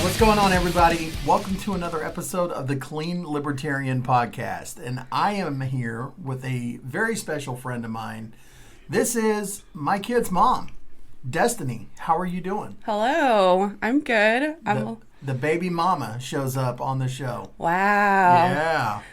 right, what's going on, everybody? Welcome to another episode of the Clean Libertarian Podcast. And I am here with a very special friend of mine. This is my kid's mom, Destiny. How are you doing? Hello, I'm good. The baby mama shows up on the show. Wow.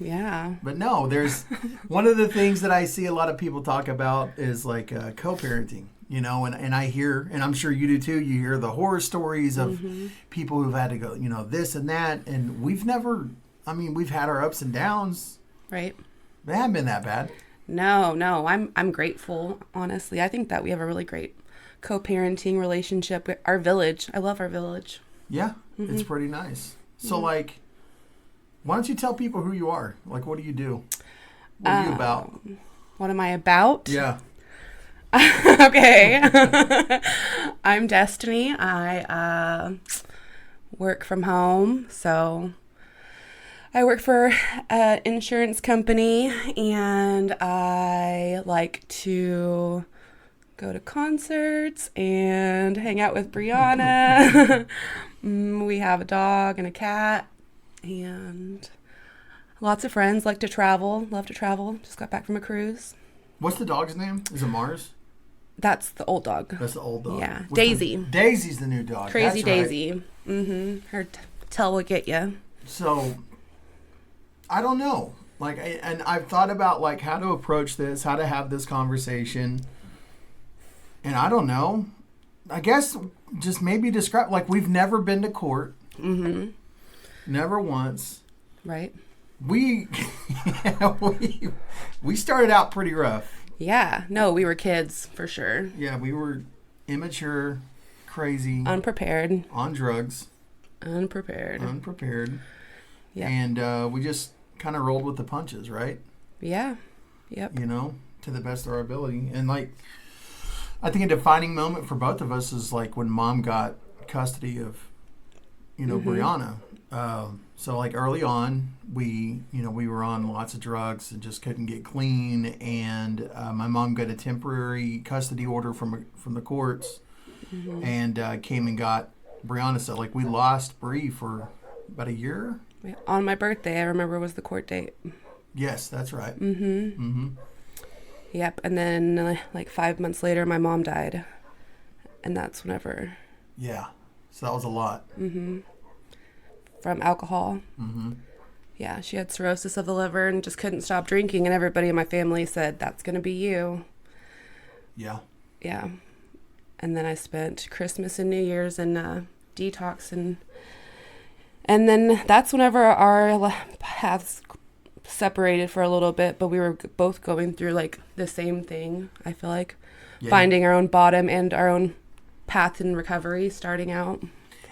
Yeah. But no, there's one of the things that I see a lot of people talk about is like co-parenting. You know, and I hear, and I'm sure you do too, you hear the horror stories of people who've had to go, you know, this and that. And we've had our ups and downs. Right. They haven't been that bad. No, I'm grateful, honestly. I think that we have a really great co-parenting relationship with our village. I love our village. Yeah, it's pretty nice. So, like, why don't you tell people who you are? Like, what do you do? What are you about? What am I about? Yeah. Okay. I'm Destiny. I work from home. So I work for an insurance company, and I like to go to concerts and hang out with Brianna. We have a dog and a cat and lots of friends. Love to travel. Just got back from a cruise. What's the dog's name? Is it Mars? That's the old dog. That's the old dog. Yeah. Daisy. Daisy's the new dog. Crazy That's Daisy. Right. Her tail will get you. So, I don't know. Like, and I've thought about, like, how to approach this, how to have this conversation. And I don't know. I guess just maybe describe, like, we've never been to court. Never once. Right. We started out pretty rough. Yeah. No, we were kids for sure. Yeah, we were immature, crazy. Unprepared. On drugs. Unprepared. Yeah. And we just kind of rolled with the punches, right? Yeah. Yep. You know, to the best of our ability. And, like, I think a defining moment for both of us is, like, when Mom got custody of, you know, Brianna. So, like, early on, we were on lots of drugs and just couldn't get clean. And my mom got a temporary custody order from the courts and came and got Brianna. So, like, we lost Bree for about a year. On my birthday, I remember, was the court date. Yes, that's right. Yep. And then, like, 5 months later, my mom died. And that's whenever. Yeah. So that was a lot. From alcohol. Yeah, she had cirrhosis of the liver and just couldn't stop drinking, and everybody in my family said, that's going to be you. Yeah. And then I spent Christmas and New Year's in detox, and then that's whenever our paths separated for a little bit, but we were both going through, like, the same thing, I feel like. Finding our own bottom and our own path in recovery, starting out.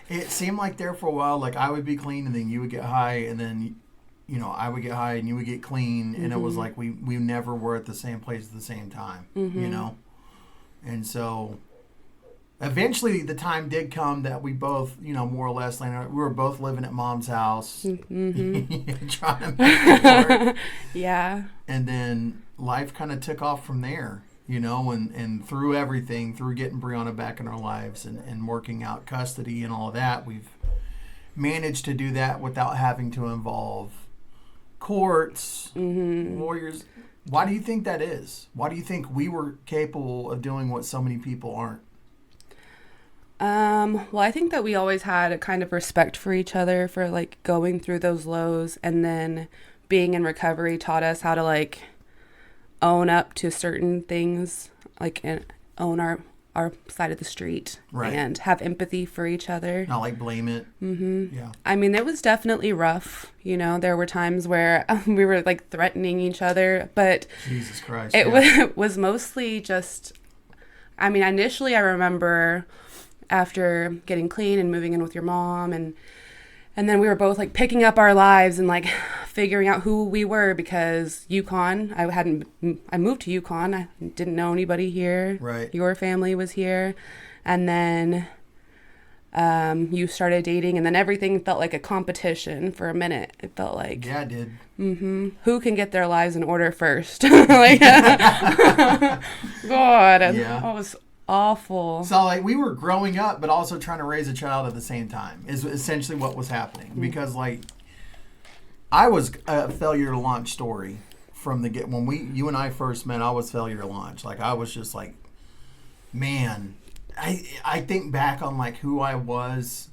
It seemed like there for a while, like, I would be clean and then you would get high, and then, you know, I would get high and you would get clean, and it was like we never were at the same place at the same time, you know? And so eventually the time did come that we both, you know, more or less, we were both living at Mom's house, trying to make it work. Yeah. And then life kind of took off from there. You know, and through everything, through getting Brianna back in our lives and working out custody and all of that, we've managed to do that without having to involve courts, lawyers. Why do you think that is? Why do you think we were capable of doing what so many people aren't? Well, I think that we always had a kind of respect for each other for, like, going through those lows, and then being in recovery taught us how to, like, own up to certain things, like, and own our side of the street, right, and have empathy for each other. Not, like, blame it. Yeah. I mean, it was definitely rough. You know, there were times where we were, like, threatening each other, but Jesus Christ, it was mostly just, I mean, initially I remember after getting clean and moving in with your mom, and then we were both, like, picking up our lives and, like, figuring out who we were, because Yukon, I moved to Yukon. I didn't know anybody here. Right. Your family was here. And then you started dating, and then everything felt like a competition for a minute. It felt like. Yeah, it did. Who can get their lives in order first? Like, God. Yeah. I was Awful. So, like, we were growing up, but also trying to raise a child at the same time is essentially what was happening. Mm-hmm. Because, like, I was a failure to launch story from the get. When you and I first met, I was failure to launch. Like, I was just like, man, I think back on, like, who I was,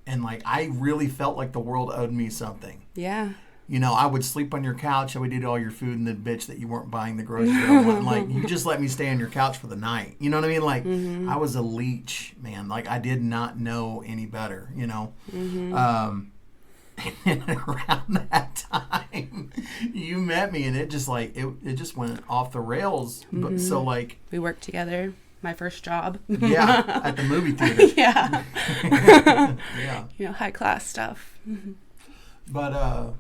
and, like, I really felt like the world owed me something. Yeah. You know, I would sleep on your couch. I would eat all your food, and then bitch that you weren't buying the groceries. Like, you just let me stay on your couch for the night. You know what I mean? Like, mm-hmm. I was a leech, man. Like, I did not know any better, you know? Mm-hmm. And around that time, you met me, and it just, like, it just went off the rails. Mm-hmm. But so, like... We worked together. My first job. Yeah, at the movie theater. Yeah. Yeah. You know, high class stuff. But,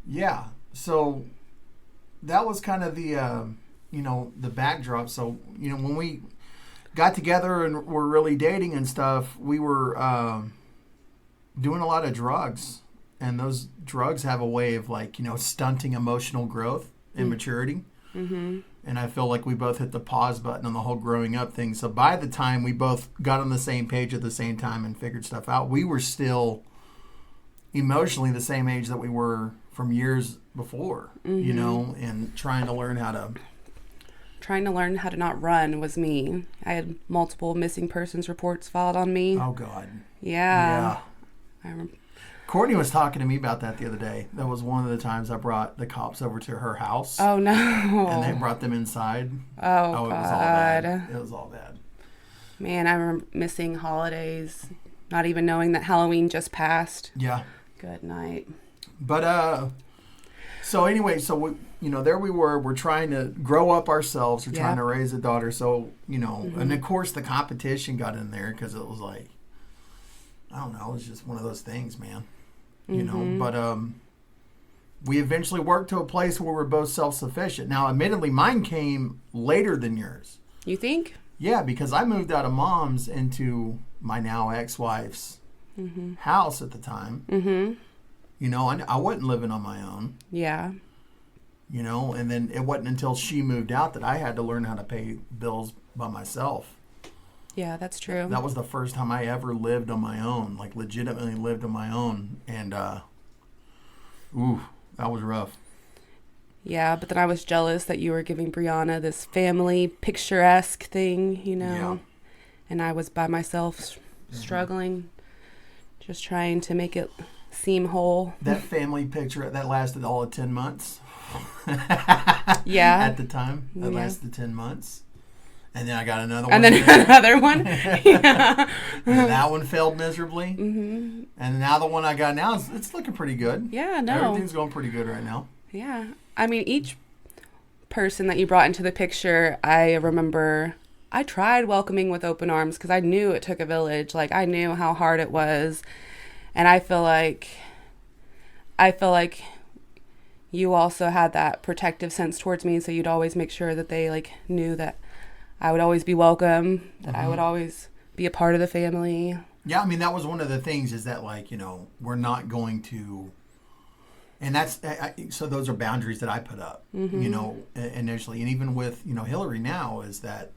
yeah, so that was kind of the, you know, the backdrop. So, you know, when we got together and were really dating and stuff, we were doing a lot of drugs. And those drugs have a way of, like, you know, stunting emotional growth and maturity. Mm-hmm. And I feel like we both hit the pause button on the whole growing up thing. So by the time we both got on the same page at the same time and figured stuff out, we were still emotionally the same age that we were from years before, mm-hmm. you know, and trying to learn how to not run was me. I had multiple missing persons reports filed on me. Oh, God. Yeah. I remember. Courtney was talking to me about that the other day. That was one of the times I brought the cops over to her house. Oh, no. And they brought them inside. Oh, God. It was all bad. It was all bad. Man, I remember missing holidays, not even knowing that Halloween just passed. Yeah. Good night. But, so anyway, so we, you know, there we were. We're trying to grow up ourselves. We're trying to raise a daughter. So, you know, mm-hmm. and of course the competition got in there because it was like, I don't know, it was just one of those things, man. You mm-hmm. know, but we eventually worked to a place where we're both self-sufficient. Now, admittedly, mine came later than yours. You think? Yeah, because I moved out of mom's into my now ex-wife's mm-hmm. house at the time. Mm-hmm. You know, I wasn't living on my own. Yeah. You know, and then it wasn't until she moved out that I had to learn how to pay bills by myself. Yeah, that's true. That was the first time I ever lived on my own, like legitimately lived on my own. And, that was rough. Yeah, but then I was jealous that you were giving Brianna this family picturesque thing, you know. Yeah. And I was by myself struggling, just trying to make it seem whole. That family picture, that lasted all of 10 months. Yeah. At the time, that lasted 10 months. And then I got another one. And then another one. Yeah. And that one failed miserably. Mm-hmm. And now the one I got now, it's looking pretty good. Yeah, no. Everything's going pretty good right now. Yeah. I mean, each person that you brought into the picture, I remember I tried welcoming with open arms because I knew it took a village. Like, I knew how hard it was. And I feel like you also had that protective sense towards me, so you'd always make sure that they, like, knew that I would always be welcome, that mm-hmm. I would always be a part of the family. Yeah, I mean, that was one of the things is that, like, you know, we're not going to, and that's, so those are boundaries that I put up, mm-hmm. you know, initially. And even with, you know, Hillary now is that,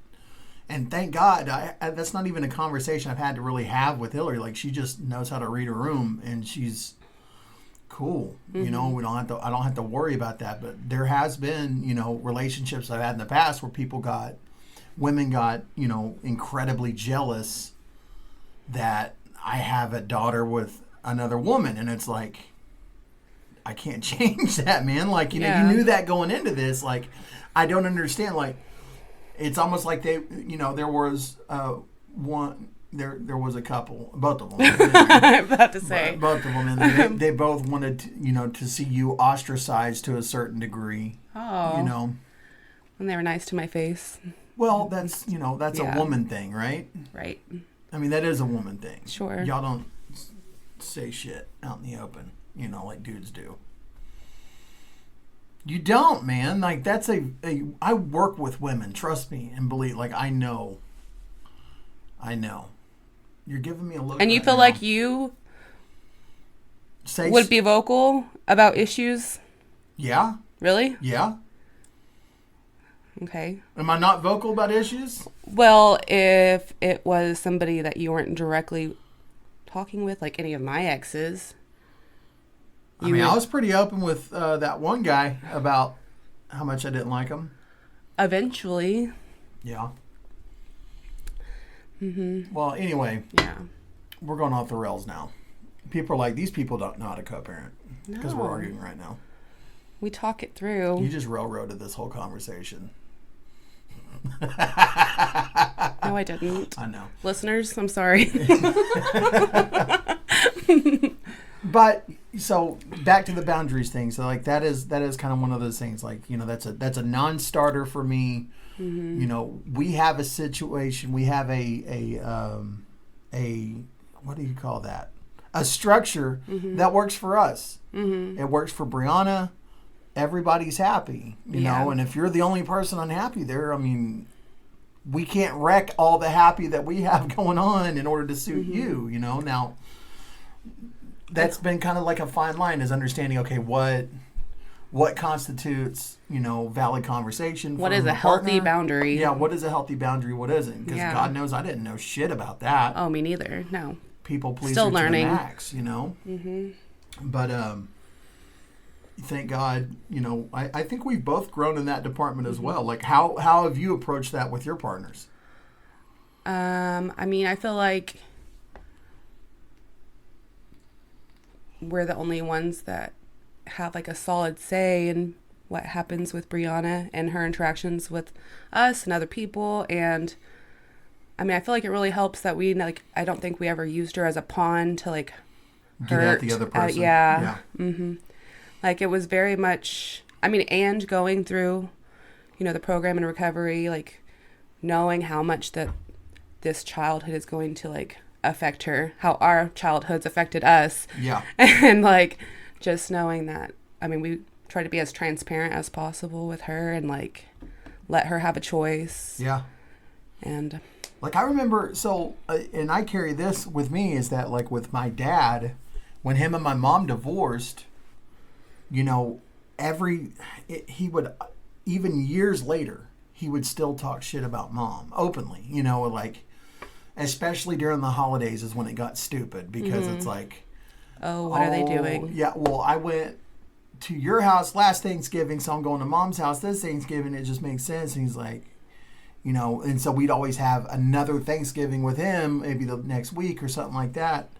and thank God, that's not even a conversation I've had to really have with Hillary. Like, she just knows how to read a room, and she's cool. Mm-hmm. You know, I don't have to worry about that. But there has been, you know, relationships I've had in the past where women got, you know, incredibly jealous that I have a daughter with another woman. And it's like, I can't change that, man. Like, you know, you knew that going into this. Like, I don't understand. Like, it's almost like they, you know, there was there was a couple, both of them. I'm about to say. Both of them. And they both wanted, to, you know, to see you ostracized to a certain degree. Oh. You know. And they were nice to my face. Well, that's, you know, that's a woman thing, right? Right. I mean, that is a woman thing. Sure. Y'all don't say shit out in the open, you know, like dudes do. You don't, man. Like, that's I work with women, trust me, and believe, like, I know. You're giving me a look. And you feel like you would be vocal about issues? Yeah. Really? Yeah. Okay. Am I not vocal about issues? Well, if it was somebody that you weren't directly talking with, like any of my exes. I mean, I was pretty open with that one guy about how much I didn't like him. Eventually. Yeah. Mm-hmm. Well, anyway. Yeah. We're going off the rails now. People are like, these people don't know how to co-parent. Because we're arguing right now. We talk it through. You just railroaded this whole conversation. No, I didn't. I know. Listeners, I'm sorry. But so back to the boundaries thing. So like that is kind of one of those things. Like, you know, that's a non-starter for me. Mm-hmm. You know, we have a situation. We have a what do you call that? A structure that works for us. Mm-hmm. It works for Brianna. Everybody's happy, you know. And if you're the only person unhappy there, I mean, we can't wreck all the happy that we have going on in order to suit you, you know. Now, that's been kind of like a fine line, is understanding, okay, what constitutes, you know, valid conversation. What is a healthy boundary? Yeah, what is a healthy boundary? What isn't? Because God knows I didn't know shit about that. Oh, me neither. No. People pleaser Still learning. To the max, you know. Mm-hmm. But thank God, you know, I think we've both grown in that department as well. Like, how have you approached that with your partners? I mean, I feel like we're the only ones that have like a solid say in what happens with Brianna and her interactions with us and other people. And I mean, I feel like it really helps that we, like, I don't think we ever used her as a pawn to like get at the other person. Yeah. Mm-hmm. Like, it was very much, I mean, and going through, you know, the program and recovery, like knowing how much that this childhood is going to like affect her, how our childhoods affected us. Yeah. And like, just knowing that, I mean, we try to be as transparent as possible with her and like let her have a choice. Yeah. And like, I remember, so, and I carry this with me, is that like with my dad, when him and my mom divorced, you know, he would, even years later, he would still talk shit about mom openly, you know, like, especially during the holidays is when it got stupid, because it's like, oh, what are they doing? Yeah, well, I went to your house last Thanksgiving, so I'm going to mom's house this Thanksgiving. It just makes sense. And he's like, you know, and so we'd always have another Thanksgiving with him, maybe the next week or something like that.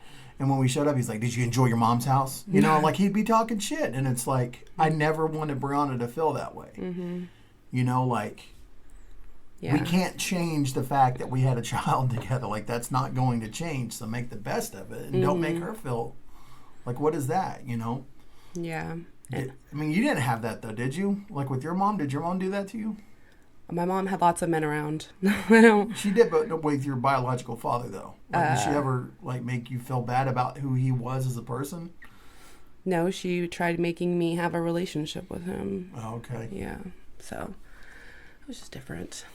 And when we showed up, he's like, did you enjoy your mom's house? You know, like, he'd be talking shit. And it's like, I never wanted Brianna to feel that way. Mm-hmm. You know, like, we can't change the fact that we had a child together. Like, that's not going to change. So make the best of it. And don't make her feel like, what is that, you know? Yeah. I mean, you didn't have that, though, did you? Like, with your mom? Did your mom do that to you? My mom had lots of men around. She did, but with your biological father, though. Like, did she ever, like, make you feel bad about who he was as a person? No, she tried making me have a relationship with him. Oh, okay. Yeah. So, it was just different.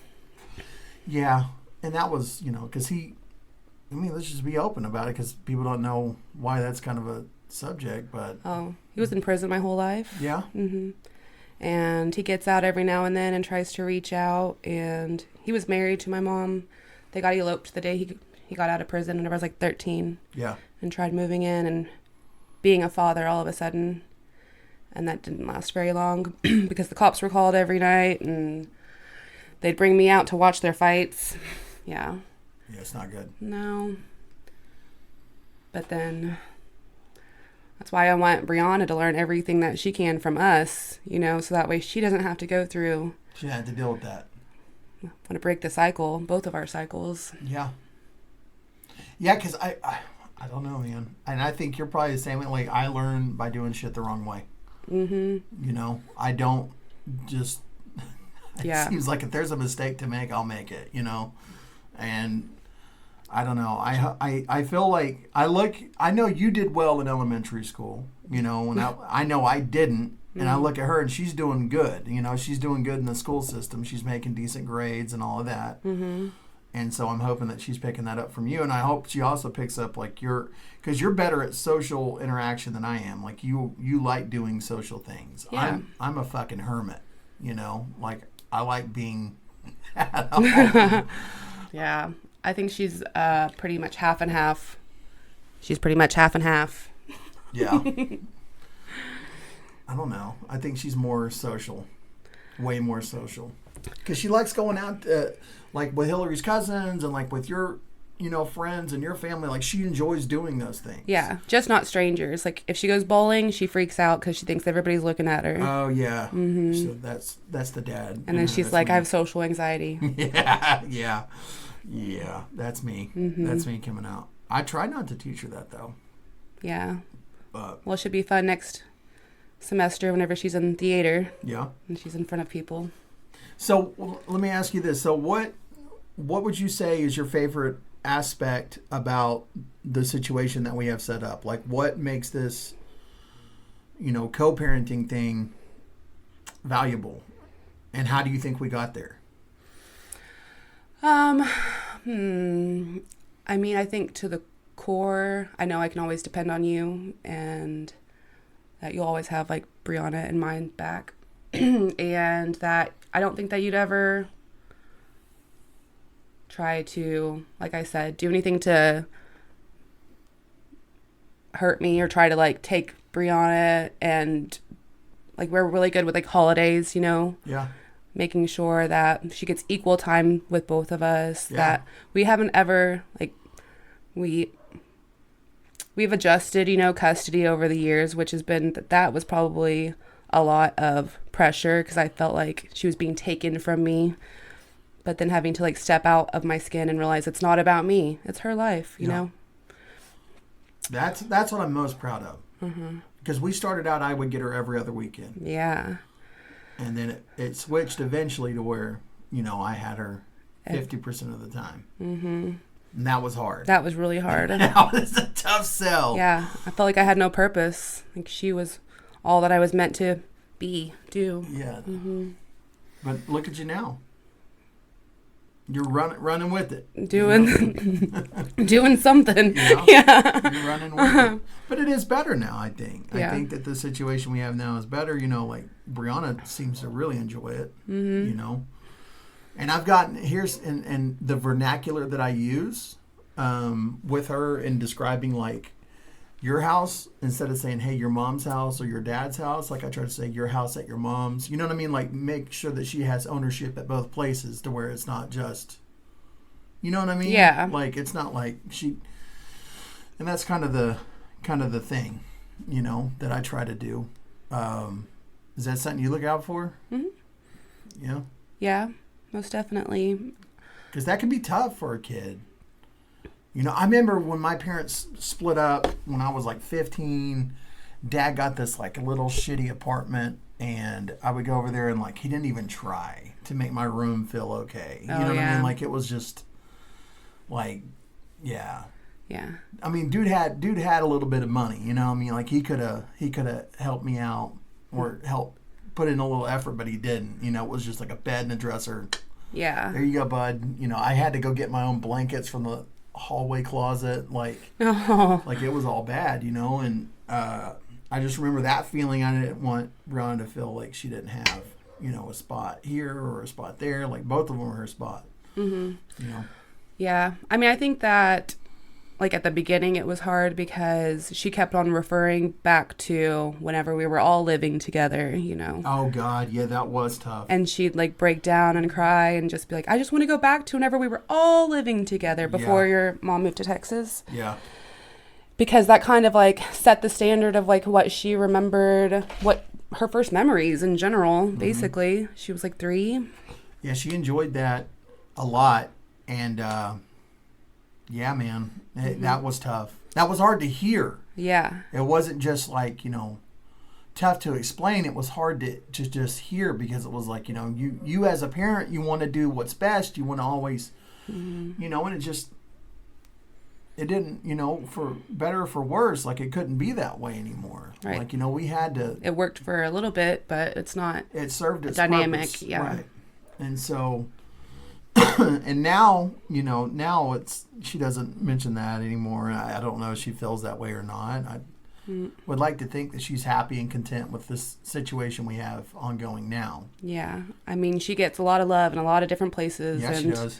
Yeah. And that was, you know, because let's just be open about it, because people don't know why that's kind of a subject, but... Oh, he was in prison my whole life. Yeah? Mm-hmm. And he gets out every now and then and tries to reach out. And he was married to my mom. They got eloped the day he got out of prison when I was like 13. Yeah. And tried moving in and being a father all of a sudden. And that didn't last very long because the cops were called every night and they'd bring me out to watch their fights. Yeah. Yeah, it's not good. No. But then... That's why I want Brianna to learn everything that she can from us, you know, so that way she doesn't have to go through. She had to deal with that. I want to break the cycle, both of our cycles. Yeah. Yeah, because I don't know, man. And I think you're probably the same way. Like, I learn by doing shit the wrong way. Mm-hmm. You know, I don't just... It seems like if there's a mistake to make, I'll make it, you know? And... I don't know. I feel like I know you did well in elementary school, you know, and I know I didn't. And I look at her and she's doing good. You know, she's doing good in the school system. She's making decent grades and all of that. Mm-hmm. And so I'm hoping that she's picking that up from you. And I hope she also picks up like because you're better at social interaction than I am. Like you like doing social things. Yeah. I'm a fucking hermit, you know, like I like being Yeah. I think she's pretty much half and half. She's pretty much half and half. Yeah. I don't know. I think she's more social. Way more social. Because she likes going out, like with Hillary's cousins and like with your, friends and your family. Like she enjoys doing those things. Yeah, just not strangers. Like if she goes bowling, she freaks out because she thinks everybody's looking at her. Oh yeah. Mm-hmm. So that's the dad. And then she's like, I have social anxiety. Yeah. That's me. Mm-hmm. That's me coming out. I try not to teach her that though. Yeah. Well, it should be fun next semester whenever she's in theater. Yeah. And she's in front of people. So let me ask you this. So what would you say is your favorite aspect about the situation that we have set up? Like what makes this, co-parenting thing valuable? And how do you think we got there? I mean, I think to the core, I know I can always depend on you and that you'll always have like Brianna and mine back. And that I don't think that you'd ever try to, like I said, do anything to hurt me or try to like take Brianna, and like we're really good with like holidays, Yeah. Making sure that she gets equal time with both of us. Yeah. That we haven't ever like we've adjusted, custody over the years, which has been that was probably a lot of pressure because I felt like she was being taken from me, but then having to like step out of my skin and realize it's not about me, it's her life, you know. That's what I'm most proud of. Mm-hmm. Because we started out, I would get her every other weekend. Yeah. And then it switched eventually to where, I had her 50% of the time. Mm-hmm. And that was hard. That was really hard. That was a tough sell. Yeah. I felt like I had no purpose. Like she was all that I was meant to do. Yeah. Mm-hmm. But look at you now. You're running with it. Doing something. Yeah. You're running with it. But it is better now, I think. Yeah. I think that the situation we have now is better. Like Brianna seems to really enjoy it. Mm-hmm. And I've gotten, and the vernacular that I use with her in describing like your house, instead of saying, hey, your mom's house or your dad's house, like I try to say your house at your mom's. You know what I mean? Like make sure that she has ownership at both places to where it's not just, you know what I mean? Yeah. Like it's not like and that's kind of the thing, that I try to do. Is that something you look out for? Mm-hmm. Yeah. Yeah, most definitely. Because that can be tough for a kid. I remember when my parents split up when I was like 15, Dad got this like little shitty apartment, and I would go over there and like he didn't even try to make my room feel okay. You know what I mean? Like it was just like, yeah. Yeah. I mean, dude had a little bit of money, I mean, like he could have helped me out or help put in a little effort, but he didn't. It was just like a bed and a dresser. Yeah. There you go, bud. I had to go get my own blankets from the hallway closet, like it was all bad, and I just remember that feeling. I didn't want Brianna to feel like she didn't have, a spot here or a spot there. Like both of them were her spot. Mm-hmm. Yeah, I mean, I think that like at the beginning it was hard because she kept on referring back to whenever we were all living together, Oh God, yeah, that was tough. And she'd like break down and cry and just be like, I just want to go back to whenever we were all living together before your mom moved to Texas. Yeah. Because that kind of like set the standard of like what she remembered, what her first memories in general, basically. She was like 3. Yeah, she enjoyed that a lot. And yeah, man, that was tough. That was hard to hear. Yeah. It wasn't just like, tough to explain. It was hard to just hear because it was like, you as a parent, you want to do what's best. You want to always, and it didn't, for better or for worse, like it couldn't be that way anymore. Right. Like, we had to. It worked for a little bit, but it's not. It served its dynamic. Purpose. Yeah. Right. And so. And now, now she doesn't mention that anymore. I don't know if she feels that way or not. would like to think that she's happy and content with this situation we have ongoing now. Yeah. I mean, she gets a lot of love in a lot of different places. Yeah, she does.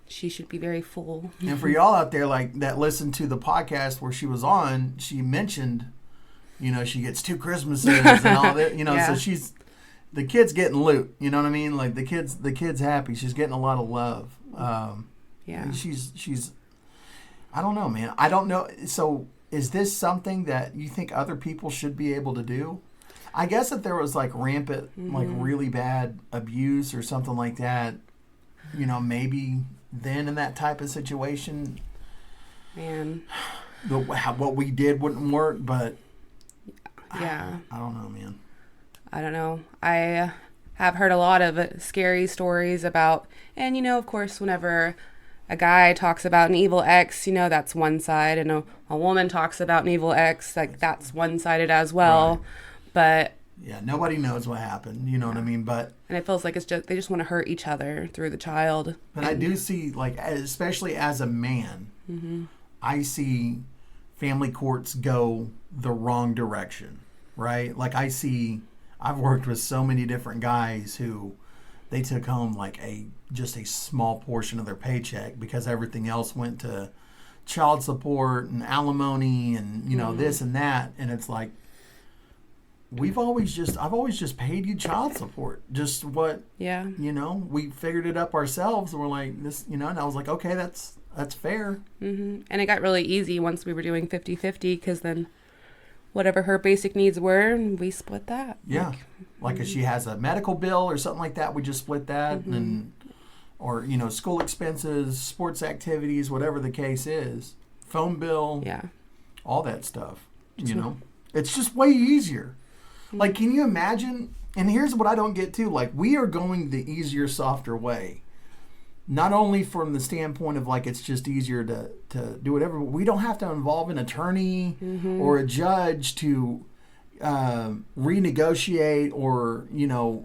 She should be very full. And for y'all out there like that listened to the podcast where she was on, she mentioned, she gets 2 Christmases and all that, so the kid's getting loot, you know what I mean? Like the kid's happy. She's getting a lot of love. Yeah. She's I don't know, man. I don't know. So is this something that you think other people should be able to do? I guess if there was like rampant, like really bad abuse or something like that, maybe then in that type of situation, man, what we did wouldn't work. But yeah, I don't know, man. I don't know. I have heard a lot of scary stories about, and of course, whenever a guy talks about an evil ex, that's one side, and a woman talks about an evil ex, like that's one-sided as well. Right. But yeah, nobody knows what happened, you know what I mean? But and it feels like they just want to hurt each other through the child. But I do see, like, especially as a man, I see family courts go the wrong direction, right? Like I've worked with so many different guys who they took home like just a small portion of their paycheck because everything else went to child support and alimony and this and that, and it's like I've always just paid you child support, just what we figured it up ourselves, and we're like this, and I was like, okay, that's fair. And it got really easy once we were doing 50-50 because then whatever her basic needs were, we split that. Yeah. Like if she has a medical bill or something like that, we just split that. And or, school expenses, sports activities, whatever the case is, phone bill, all that stuff, It's just way easier. Like, can you imagine? And here's what I don't get too. Like, we are going the easier, softer way. Not only from the standpoint of like it's just easier to do whatever, but we don't have to involve an attorney or a judge to renegotiate or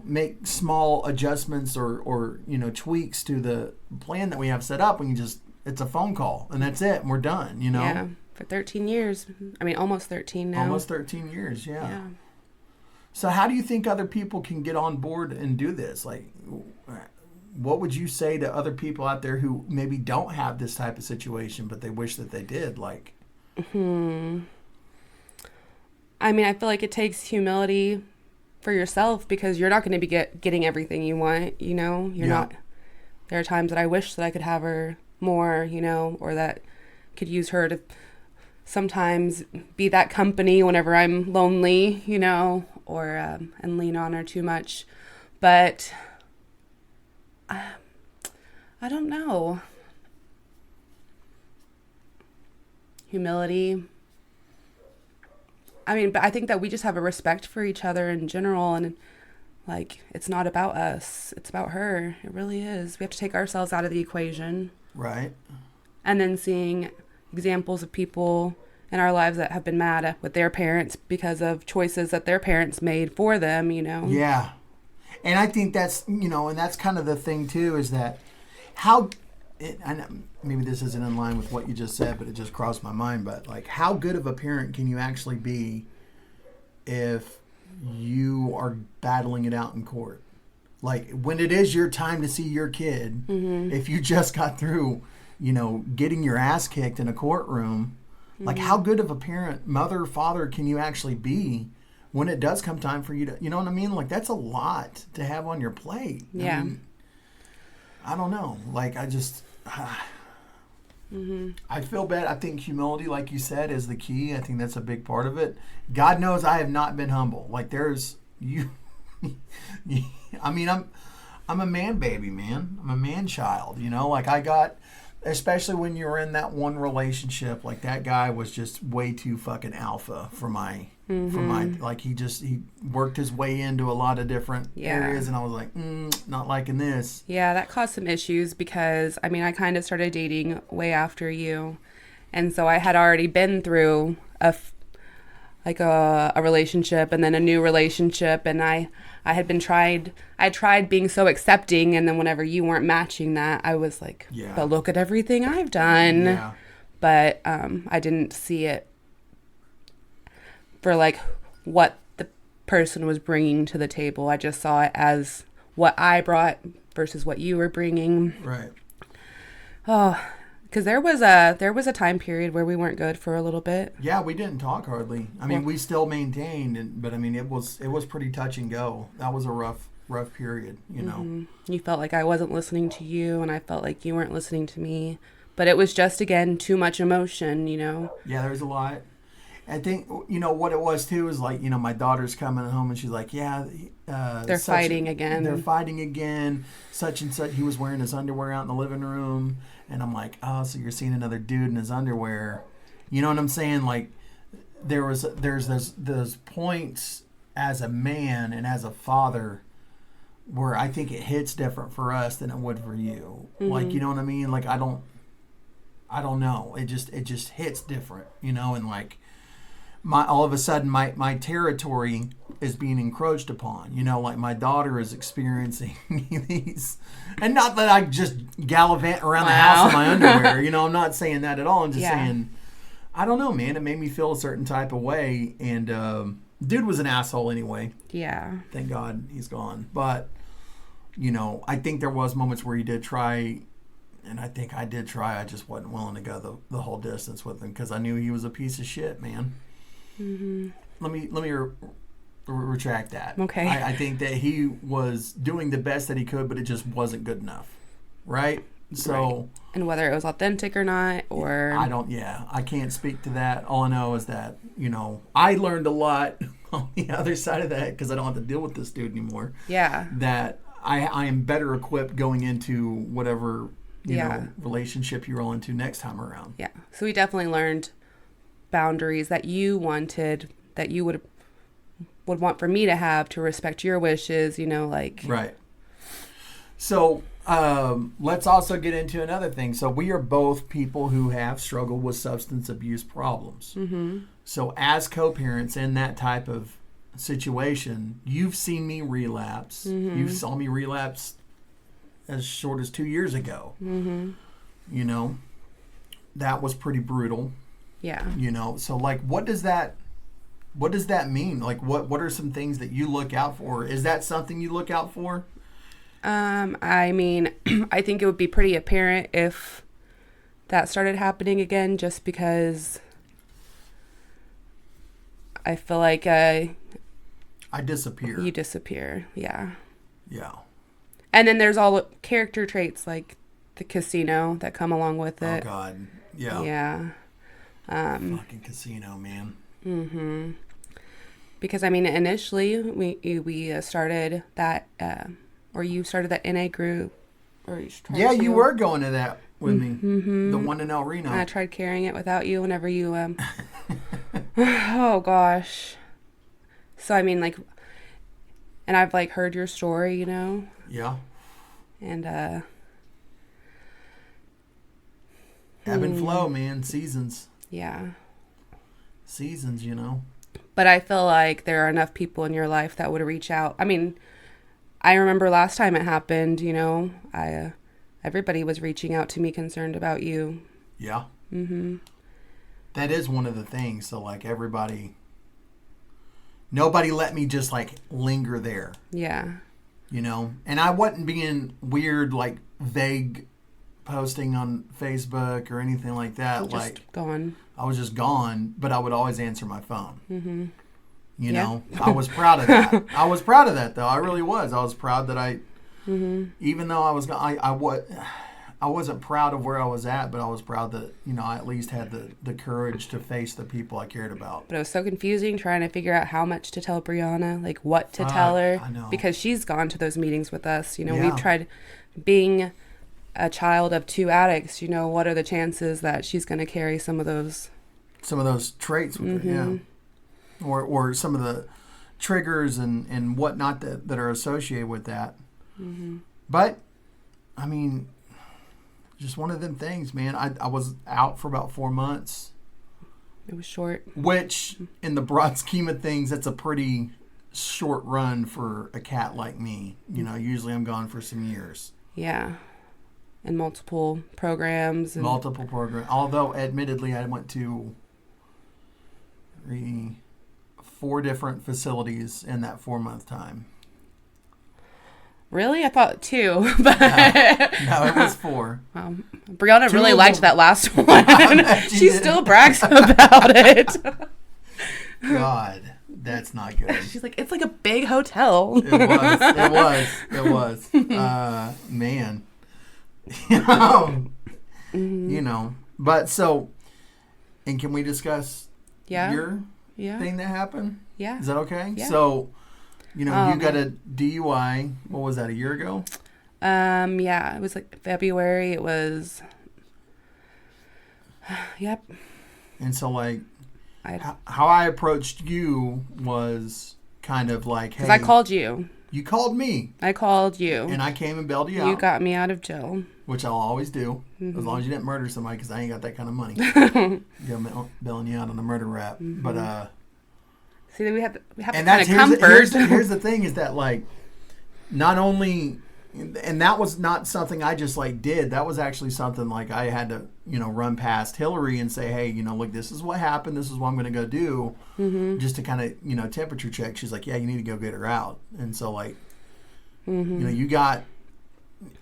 make small adjustments or tweaks to the plan that we have set up. It's a phone call and that's it, and we're done. Yeah, for 13 years. I mean, almost 13 now. Almost 13 years. Yeah. So how do you think other people can get on board and do this? Like, what would you say to other people out there who maybe don't have this type of situation, but they wish that they did? Like, I mean, I feel like it takes humility for yourself because you're not going to be getting everything you want. You're not. There are times that I wish that I could have her more, or that could use her to sometimes be that company whenever I'm lonely, or and lean on her too much, but. I don't know. Humility. I mean, but I think that we just have a respect for each other in general, and like it's not about us, it's about her. It really is. We have to take ourselves out of the equation. Right. And then seeing examples of people in our lives that have been mad with their parents because of choices that their parents made for them, Yeah. And I think that's, and that's kind of the thing too, is that maybe this isn't in line with what you just said, but it just crossed my mind. But like, how good of a parent can you actually be if you are battling it out in court? Like when it is your time to see your kid, if you just got through, getting your ass kicked in a courtroom, like how good of a parent, mother, father can you actually be when it does come time for you to, you know what I mean? Like, that's a lot to have on your plate. Yeah. I don't know. Like, I just, I feel bad. I think humility, like you said, is the key. I think that's a big part of it. God knows I have not been humble. Like, I mean, I'm a man baby, man. I'm a man child, like I got, especially when you were in that one relationship, like that guy was just way too fucking alpha for my, like he worked his way into a lot of different areas, and I was like, not liking this. Yeah, that caused some issues because, I mean, I kind of started dating way after you, and so I had already been through a relationship and then a new relationship, and I tried being so accepting, and then whenever you weren't matching that, I was like, but look at everything I've done. Yeah. But I didn't see it for like what the person was bringing to the table. I just saw it as what I brought versus what you were bringing. Right. Oh, because there was a time period where we weren't good for a little bit. Yeah, we didn't talk hardly. I mean, we still maintained, but I mean, it was pretty touch and go. That was a rough period, you know. Mm-hmm. You felt like I wasn't listening to you, and I felt like you weren't listening to me. But it was just, again, too much emotion, you know. Yeah, there was a lot. I think, you know, what it was, too, is like, you know, my daughter's coming home, and she's like, yeah. They're fighting again. They're fighting again. Such and such. He was wearing his underwear out in the living room. And I'm like, oh, so you're seeing another dude in his underwear. You know what I'm saying? Like, there's those points as a man and as a father where I think it hits different for us than it would for you. Mm-hmm. Like, you know what I mean? Like, I don't know. It just hits different, you know? And like, all of a sudden my territory is being encroached upon, you know, like my daughter is experiencing these, and not that I just gallivant around the house in my underwear, you know, I'm not saying that at all. I'm just saying, I don't know, man, it made me feel a certain type of way. And dude was an asshole anyway. Yeah. Thank God he's gone. But, you know, I think there was moments where he did try, and I think I did try. I just wasn't willing to go the whole distance with him because I knew he was a piece of shit, man. Mm-hmm. Let me retract that. Okay. I think that he was doing the best that he could, but it just wasn't good enough. Right? So. Right. And whether it was authentic or not, or. I can't speak to that. All I know is that, you know, I learned a lot on the other side of that because I don't have to deal with this dude anymore. Yeah. That I am better equipped going into whatever, you know, relationship you roll into next time around. Yeah. So we definitely learned boundaries that you wanted, that you would want for me to have to respect your wishes, you know, like. Right. So let's also get into another thing. So we are both people who have struggled with substance abuse problems. Mm-hmm. So as co-parents in that type of situation, you've seen me relapse. Mm-hmm. You saw me relapse as short as 2 years ago. Mm-hmm. You know, that was pretty brutal. Yeah. You know, so like, what does that mean? Like, what are some things that you look out for? Is that something you look out for? I mean, I think it would be pretty apparent if that started happening again, just because I feel like I disappear. You disappear, yeah. Yeah. And then there's all the character traits like the casino that come along with it. Oh God, yeah. Yeah. Fucking casino, man. Mm-hmm. Because I mean, initially we started that, or you started that NA group, or you were going to that with me, the one in El Reno. I tried carrying it without you whenever you. Oh gosh. So I mean, like, and I've like heard your story, you know. Yeah. And ebb and flow, man. Seasons. Yeah. Seasons, you know. But I feel like there are enough people in your life that would reach out. I mean, I remember last time it happened, you know, everybody was reaching out to me concerned about you. Yeah. Mm-hmm. That is one of the things. So like nobody let me just like linger there. Yeah. You know, and I wasn't being weird, like vague posting on Facebook or anything like that. Just gone. I was just gone, but I would always answer my phone. Mm-hmm. You know, I was proud of that. I was proud of that, though. I really was. I was proud that even though I was, I wasn't proud of where I was at, but I was proud that, you know, I at least had the courage to face the people I cared about. But it was so confusing trying to figure out how much to tell Brianna, like what to tell her. I know. Because she's gone to those meetings with us. You know, we've tried being a child of two addicts. You know, what are the chances that she's going to carry some of those traits with her, yeah. Or some of the triggers and whatnot that are associated with that. Mm-hmm. But, I mean, just one of them things, man. I was out for about 4 months. It was short. Which, in the broad scheme of things, that's a pretty short run for a cat like me. You know, usually I'm gone for some years. Yeah. And multiple programs. Although, admittedly, I went to 4 different facilities in that 4-month time. Really? I thought 2. But no, it was 4. Brianna really liked that last one. She still brags about it. God, that's not good. She's like, it's like a big hotel. It was. Man. You know. But so, and can we discuss your thing that happened? Yeah. Is that okay? Yeah. So, you got a DUI. What was that, a year ago? Yeah, it was like February. It was, yep. And so, like, how I approached you was kind of like, hey. Because I called you. You called me. I called you. And I came and bailed you out. You got me out of jail. Which I'll always do. As long as you didn't murder somebody, because I ain't got that kind of money. Bailing you out on the murder rap. But, see, we have and kind of comfort. Here's the thing is that, like, not only, and that was not something I just, like, did. That was actually something, like, I had to, run past Hillary and say, hey, look, this is what happened. This is what I'm going to go do. Just to kind of, temperature check. She's like, yeah, you need to go get her out. And so, like,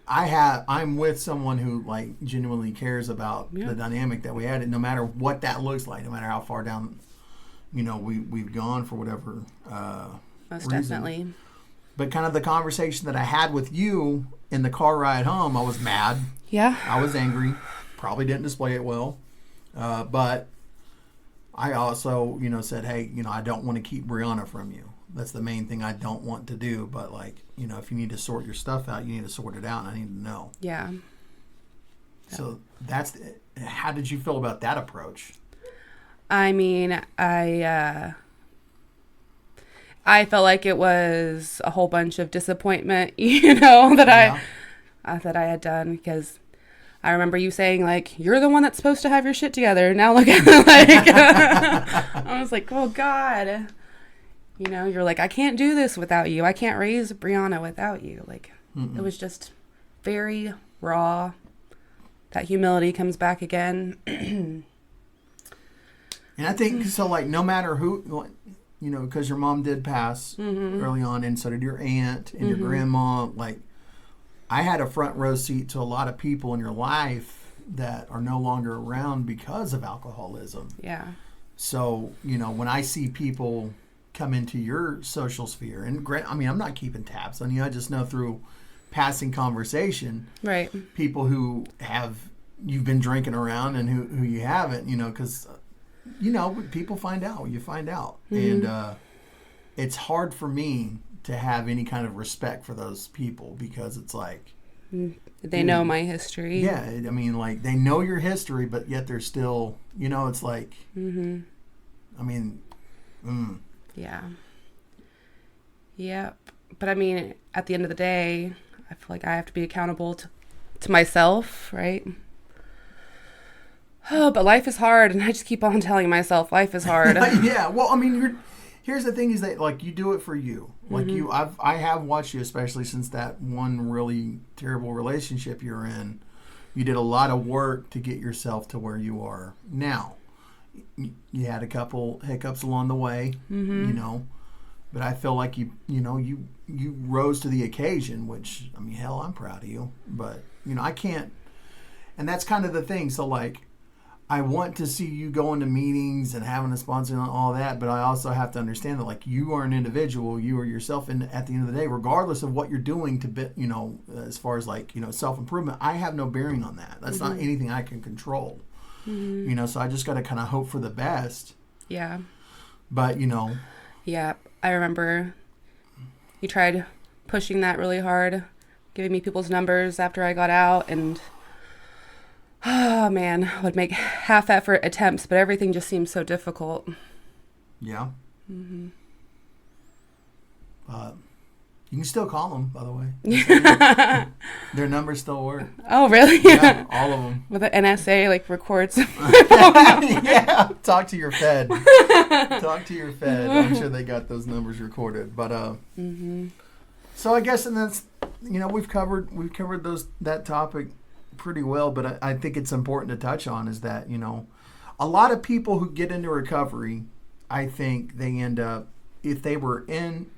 I'm with someone who, like, genuinely cares about the dynamic that we had. And no matter what that looks like, no matter how far down, we've gone for whatever Most reason. definitely. But kind of the conversation that I had with you in the car ride home, I was mad. Yeah. I was angry. Probably didn't display it well. But I also, said, hey, I don't want to keep Brianna from you. That's the main thing I don't want to do. But, like, if you need to sort your stuff out, you need to sort it out, and I need to know. Yeah. So how did you feel about that approach? I mean, I felt like it was a whole bunch of disappointment, that I had done, because I remember you saying, like, you're the one that's supposed to have your shit together. Now look at it, like, I was like, oh God, you're like, I can't do this without you. I can't raise Brianna without you. Like, It was just very raw. That humility comes back again. And I think, so, like, no matter who, because your mom did pass early on, and so did your aunt and your grandma. Like, I had a front row seat to a lot of people in your life that are no longer around because of alcoholism. Yeah. So, when I see people come into your social sphere, and I'm not keeping tabs on you. I just know through passing conversation, right? People who you've been drinking around and who you haven't, because... people find out. You find out. And it's hard for me to have any kind of respect for those people, because it's like... They know my history. Yeah. I mean, like, they know your history, but yet they're still... it's like... I mean... Yeah. Yep. But, I mean, at the end of the day, I feel like I have to be accountable to myself, right? Oh, but life is hard, and I just keep on telling myself life is hard. Yeah, well, I mean, here's the thing is that, like, you do it for you. Like, I have watched you, especially since that one really terrible relationship you're in. You did a lot of work to get yourself to where you are now. You had a couple hiccups along the way, but I feel like you rose to the occasion, which, I mean, hell, I'm proud of you. But, I can't, and that's kind of the thing. So, like, I want to see you going to meetings and having a sponsor and all that, but I also have to understand that, like, you are an individual, you are yourself, and at the end of the day, regardless of what you're doing as far as, like, self-improvement, I have no bearing on that. That's not anything I can control. So I just got to kind of hope for the best. Yeah. But, Yeah, I remember you tried pushing that really hard, giving me people's numbers after I got out, and... Oh, man, I would make half-effort attempts, but everything just seems so difficult. Yeah. You can still call them, by the way. Their numbers still work. Oh, really? Yeah, all of them. With the NSA, like, records. Yeah, talk to your Fed. Talk to your Fed. I'm sure they got those numbers recorded. But so I guess, and that's, we've covered that topic pretty well, but I think it's important to touch on is that, a lot of people who get into recovery I think they end up, if they were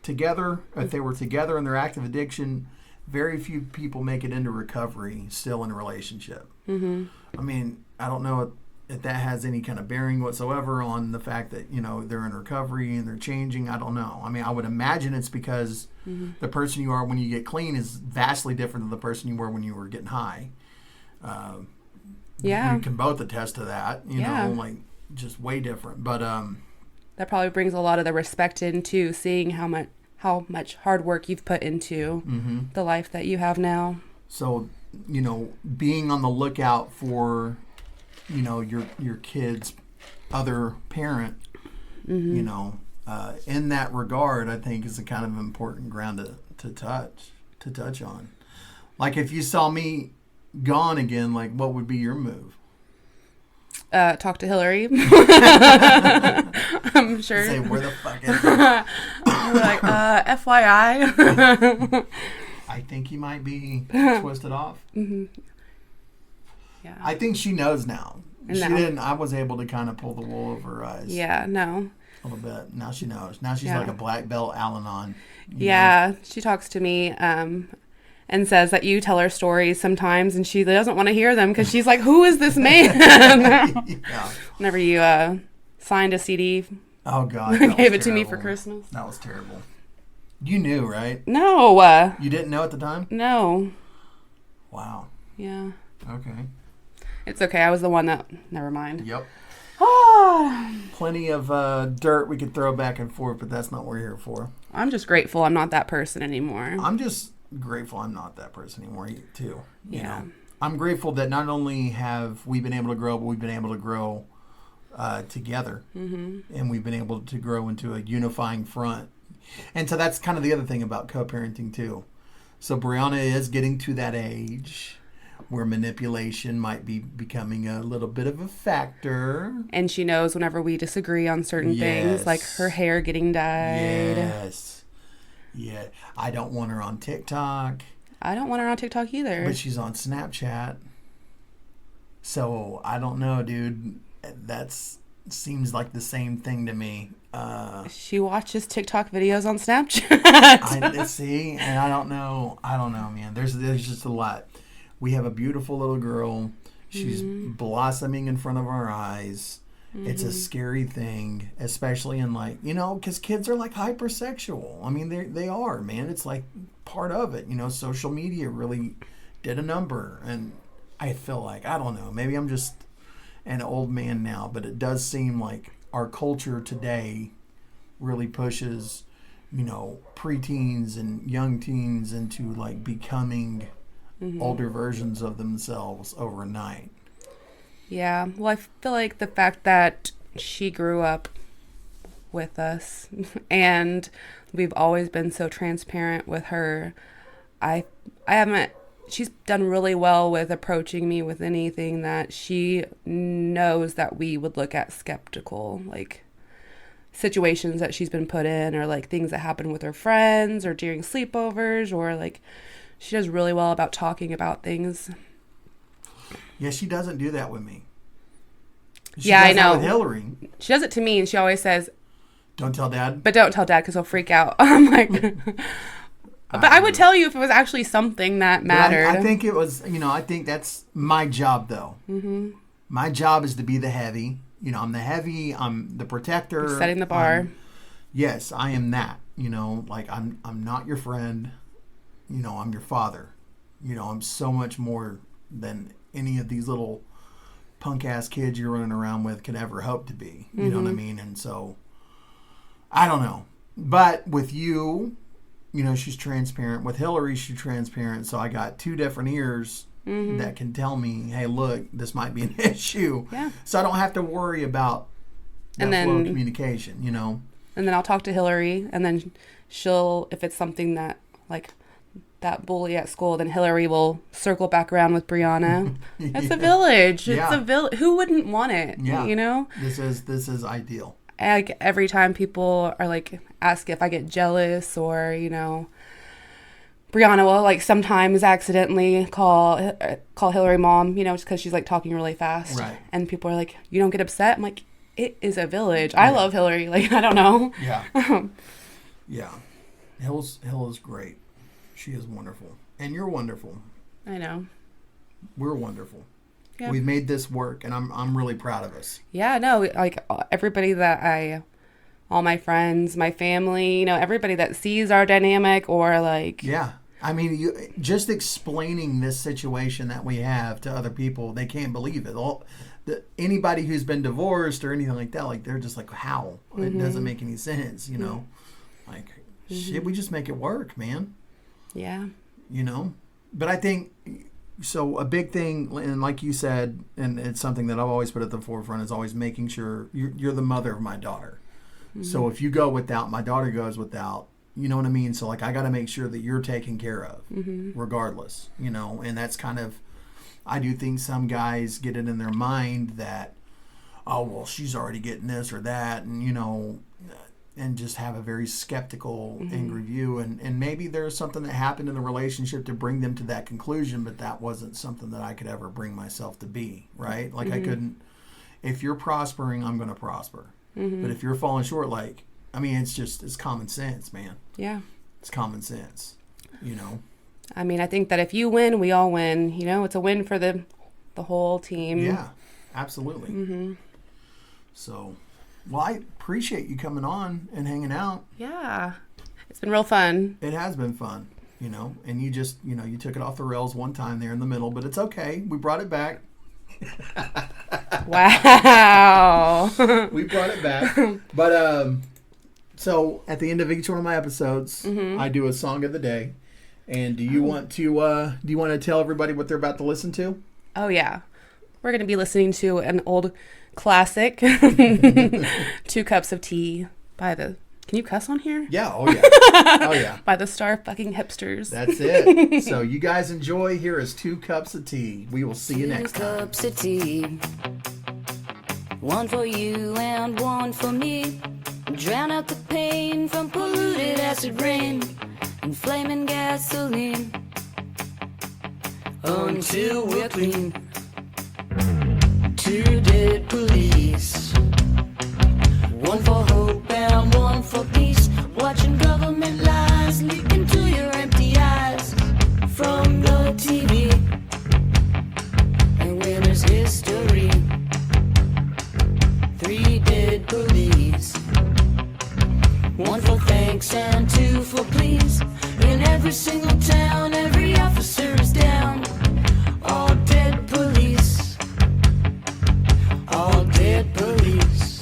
together and their active addiction, very few people make it into recovery still in a relationship. Mm-hmm. I mean, I don't know if that has any kind of bearing whatsoever on the fact that, they're in recovery and they're changing. I don't know. I mean, I would imagine it's because the person you are when you get clean is vastly different than the person you were when you were getting high. We can both attest to that, you know, like just way different. But that probably brings a lot of the respect into seeing how much hard work you've put into the life that you have now. So, being on the lookout for, your kid's other parent, in that regard, I think is a kind of important ground to touch on. Like if you saw me gone again, like what would be your move? Talk to Hillary. I'm sure. Say, where the fuck is it? Like, FYI. I think he might be twisted off. Mm-hmm. Yeah. I think she knows now. She didn't. I was able to kind of pull the wool over her eyes. Yeah, no. A little bit. Now she knows. Now she's like a black belt Al-Anon. Yeah, she talks to me and says that you tell her stories sometimes, and she doesn't want to hear them because she's like, who is this man? Whenever you signed a CD. Oh, God. Gave it to me for Christmas. That was terrible. You knew, right? No. You didn't know at the time? No. Wow. Yeah. Okay. It's okay. I was the one that... Never mind. Yep. Plenty of dirt we could throw back and forth, but that's not what we're here for. I'm just grateful I'm not that person anymore. I'm just grateful I'm not that person anymore, too. You know? I'm grateful that not only have we been able to grow, but we've been able to grow together. Mm-hmm. And we've been able to grow into a unifying front. And so that's kind of the other thing about co-parenting, too. So Brianna is getting to that age where manipulation might be becoming a little bit of a factor. And she knows whenever we disagree on certain things, like her hair getting dyed. Yes. Yeah. I don't want her on TikTok. I don't want her on TikTok either. But she's on Snapchat. So, I don't know, dude. That seems like the same thing to me. She watches TikTok videos on Snapchat. See, and I don't know, man. There's just a lot. We have a beautiful little girl. She's blossoming in front of our eyes. Mm-hmm. It's a scary thing, especially in because kids are like hypersexual. I mean, they are, man. It's like part of it. Social media really did a number. And I feel like, I don't know, maybe I'm just an old man now, but it does seem like our culture today really pushes, preteens and young teens into like becoming older versions of themselves overnight. Yeah. Well, I feel like the fact that she grew up with us and we've always been so transparent with her, she's done really well with approaching me with anything that she knows that we would look at skeptical, like situations that she's been put in or like things that happen with her friends or during sleepovers or like she does really well about talking about things. Yeah, she doesn't do that with me. I know. That with Hillary. She does it to me and she always says, don't tell Dad. But don't tell Dad because he'll freak out. I'm like... But I would tell you if it was actually something that mattered. I think it was, I think that's my job, though. Mm-hmm. My job is to be the heavy. I'm the heavy. I'm the protector. You're setting the bar. Yes, I am that. I'm not your friend. I'm your father. I'm so much more than any of these little punk-ass kids you're running around with could ever hope to be. You know what I mean? And so, I don't know. But with you... she's transparent. With Hillary, she's transparent. So I got two different ears that can tell me, hey, look, this might be an issue. Yeah. So I don't have to worry about that flow of communication, And then I'll talk to Hillary, and then she'll, if it's something that, like, that bully at school, then Hillary will circle back around with Brianna. It's a village. It's a village. Who wouldn't want it? Yeah. This is ideal. Every time people are like ask if I get jealous or Brianna will like sometimes accidentally call Hillary mom just because she's like talking really fast, right? And people are like, you don't get upset? I'm like, it is a village. I love Hillary. Like, I don't know. Yeah. Yeah. Hill is great. She is wonderful. And you're wonderful. I know. We're wonderful. Yeah. We've made this work, and I'm really proud of us. Yeah, no, like everybody all my friends, my family, everybody that sees our dynamic or like... Yeah. I mean, just explaining this situation that we have to other people, they can't believe it. Anybody who's been divorced or anything like that, like they're just like, how? It doesn't make any sense, Like, shit, we just make it work, man. Yeah. But I think... So a big thing, and like you said, and it's something that I've always put at the forefront, is always making sure you're the mother of my daughter. Mm-hmm. So if you go without, my daughter goes without, you know what I mean? So like I got to make sure that you're taken care of, regardless, and that's kind of, I do think some guys get it in their mind that, oh, well, she's already getting this or that, and, and just have a very skeptical, angry view. And maybe there's something that happened in the relationship to bring them to that conclusion, but that wasn't something that I could ever bring myself to be, right? Like I couldn't, if you're prospering, I'm going to prosper. But if you're falling short, like, I mean, it's common sense, man. Yeah. It's common sense, I mean, I think that if you win, we all win. It's a win for the whole team. Yeah, absolutely. So... Well, I appreciate you coming on and hanging out. Yeah. It's been real fun. It has been fun, and you just, you took it off the rails one time there in the middle, but it's okay. We brought it back. Wow. We brought it back. But, so at the end of each one of my episodes, I do a song of the day. And do you want to tell everybody what they're about to listen to? Oh, yeah. We're going to be listening to an old classic, 2 Cups of Tea by the... Can you cuss on here? Yeah, oh yeah. Oh yeah. By the Star Fucking Hipsters. That's it. So you guys enjoy. Here is 2 Cups of Tea. We will see you next time. 2 cups of tea. One for you and one for me. Drown out the pain from polluted acid rain and flaming gasoline. Until we're clean. 2 dead police. One for hope and one for peace. Watching government lies leak into your empty eyes from the TV. And winner's history. 3 dead police. One for thanks and 2 for please. In every single town, every officer is down. All dead police. All dead police.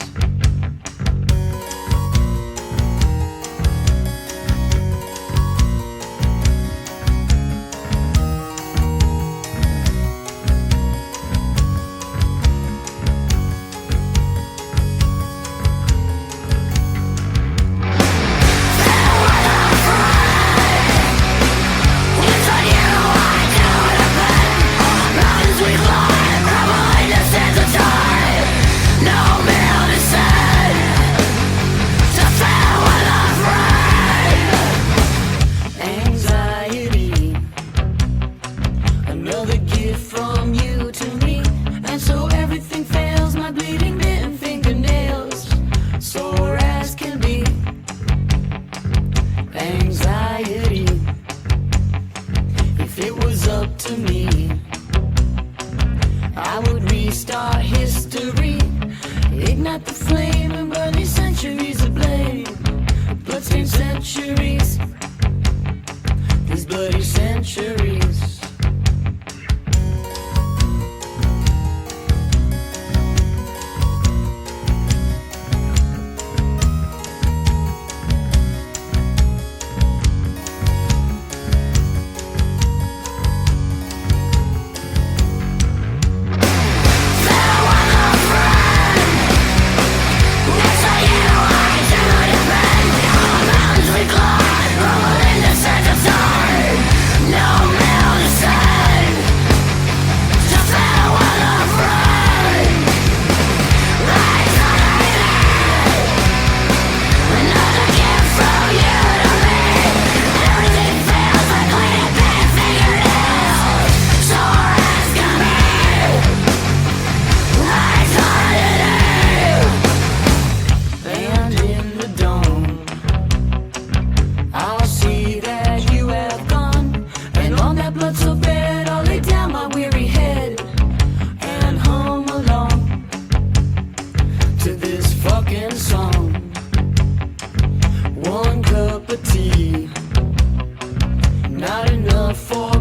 before.